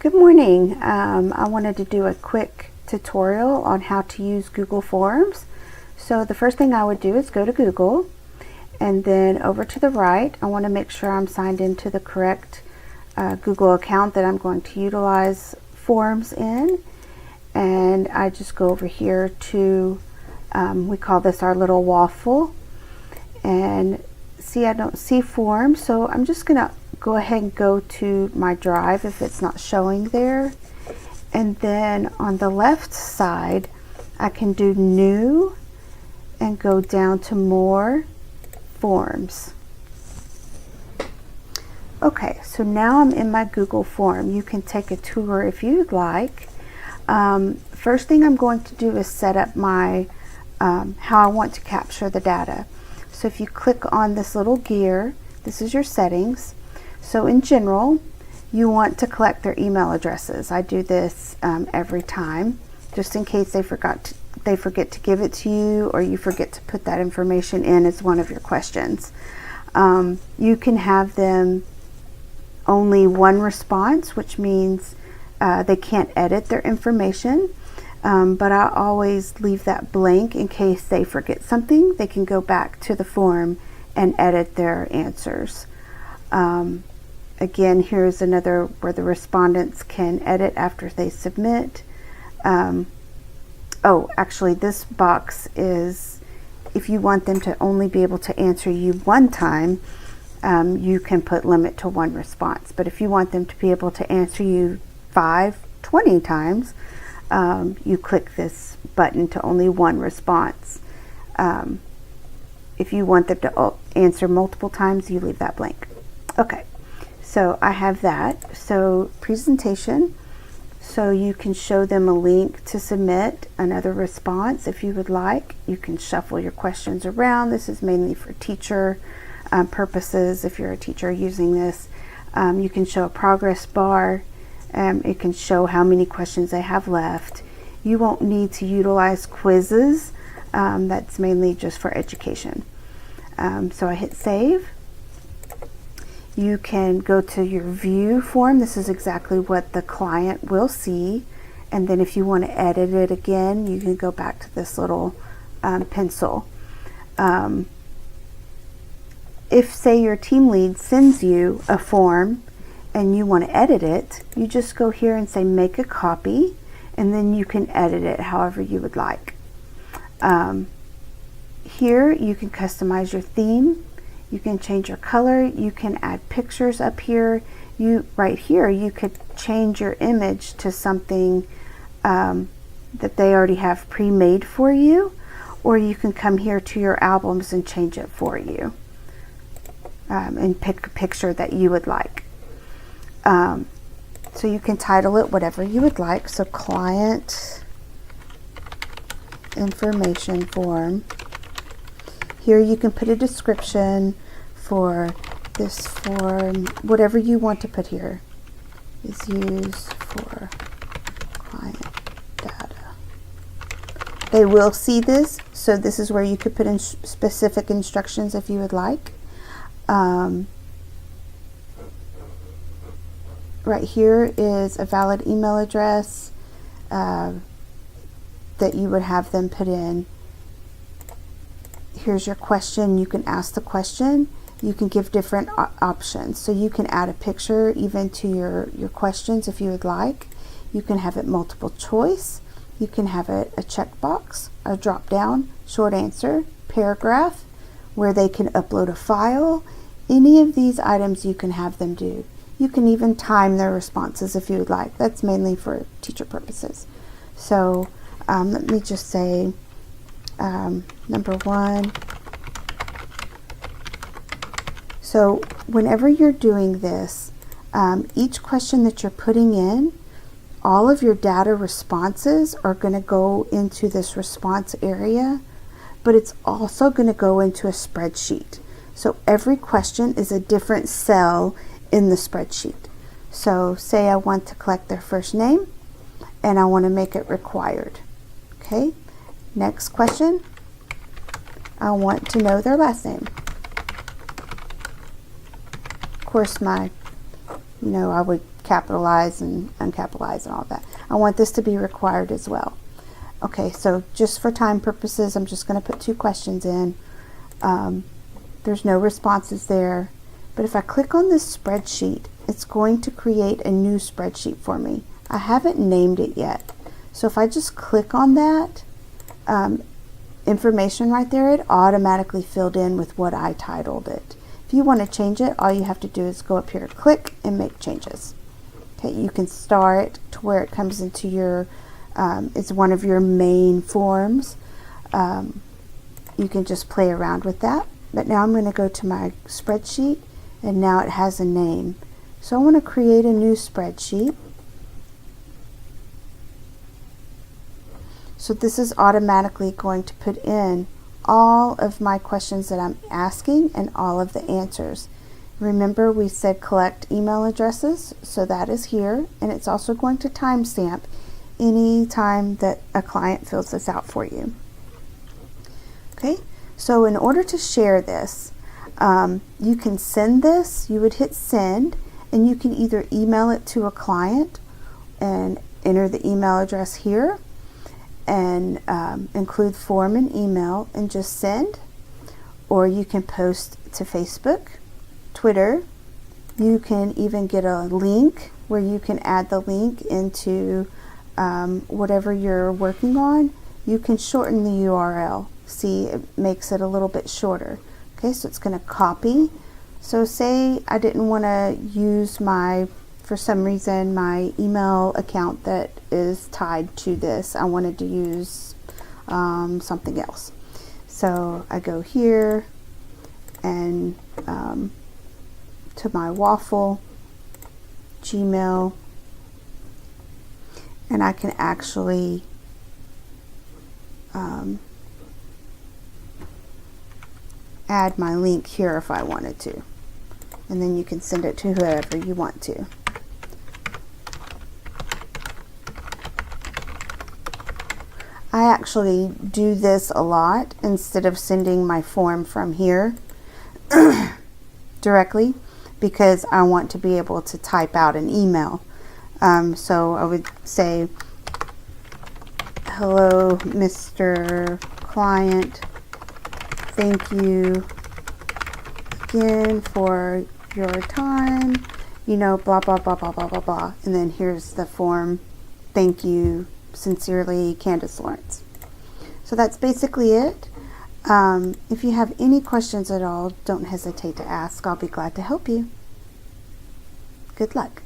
Good morning. I wanted to do a quick tutorial on how to use Google Forms. So the first thing I would do is go to Google, and then over to the right I want to make sure I'm signed into the correct Google account that I'm going to utilize Forms in. And I just go over here to, we call this our little waffle, and see, I don't see Forms, so I'm just gonna go ahead and go to my drive if it's not showing there, and then on the left side I can do new and go down to more forms. Okay, so now I'm in my Google form. You can take a tour if you'd like. First thing I'm going to do is set up my how I want to capture the data. So if you click on this little gear, this is your settings. So in general, you want to collect their email addresses. I do this every time, just in case they forget to give it to you, or you forget to put that information in as one of your questions. You can have them only one response, which means they can't edit their information, but I always leave that blank in case they forget something. They can go back to the form and edit their answers. Again, here's another where the respondents can edit after they submit. Oh, actually this box is if you want them to only be able to answer you one time, you can put limit to one response. But if you want them to be able to answer you 20 times, you click this button to only one response. If you want them to answer multiple times, you leave that blank. Okay. So I have that. So presentation, so you can show them a link to submit another response if you would like. You can shuffle your questions around. This is mainly for teacher purposes. If you're a teacher using this, you can show a progress bar. It can show how many questions they have left. You won't need to utilize quizzes. That's mainly just for education. So I hit save. You can go to your view form. This is exactly what the client will see. And then if you want to edit it again, you can go back to this little pencil. If, say, your team lead sends you a form and you want to edit it, you just go here and say make a copy, and then you can edit it however you would like. Here you can customize your theme. You can change your color. You can add pictures up here. Right here you could change your image to something that they already have pre-made for you, or you can come here to your albums and change it for you, and pick a picture that you would like. So you can title it whatever you would like. So client information form. Here you can put a description for this form. Whatever you want to put here is used for client data. They will see this, so this is where you could put in specific instructions if you would like. Right here is a valid email address that you would have them put in. Here's your question. You can ask the question. You can give different options. So you can add a picture even to your questions if you would like. You can have it multiple choice. You can have it a checkbox, a drop down, short answer, paragraph, where they can upload a file. Any of these items you can have them do. You can even time their responses if you would like. That's mainly for teacher purposes. So let me just say number one. So whenever you're doing this, each question that you're putting in, all of your data responses are going to go into this response area, but it's also going to go into a spreadsheet. So every question is a different cell in the spreadsheet. So say I want to collect their first name and I want to make it required. Okay, next question, I want to know their last name. Of course, I would capitalize and uncapitalize and all that. I want this to be required as well. Okay, so just for time purposes, I'm just going to put 2 questions in. There's no responses there. But if I click on this spreadsheet, it's going to create a new spreadsheet for me. I haven't named it yet. So if I just click on that information right there, it automatically filled in with what I titled it. If you want to change it, all you have to do is go up here, click, and make changes. Okay, you can star it to where it comes into your, it's one of your main forms. You can just play around with that. But now I'm going to go to my spreadsheet, and now it has a name. So I want to create a new spreadsheet. So this is automatically going to put in all of my questions that I'm asking and all of the answers. Remember, we said collect email addresses, so that is here, and it's also going to timestamp any time that a client fills this out for you. Okay, so in order to share this, you can send this, you would hit send, and you can either email it to a client and enter the email address here, and include form and email and just send, or you can post to Facebook, Twitter. You can even get a link where you can add the link into whatever you're working on. You can shorten the URL. See, it makes it a little bit shorter. Okay, so it's going to copy. So say I didn't want to use for some reason, my email account that is tied to this. I wanted to use something else. So I go here and to my waffle, Gmail, and I can actually add my link here if I wanted to. And then you can send it to whoever you want to. I actually do this a lot instead of sending my form from here directly, because I want to be able to type out an email. So I would say, hello, Mr. Client, thank you again for your time, you know, blah, blah, blah, blah, blah, blah, blah. And then here's the form. Thank you. Sincerely, Candace Lawrence. So that's basically it. If you have any questions at all, don't hesitate to ask. I'll be glad to help you. Good luck.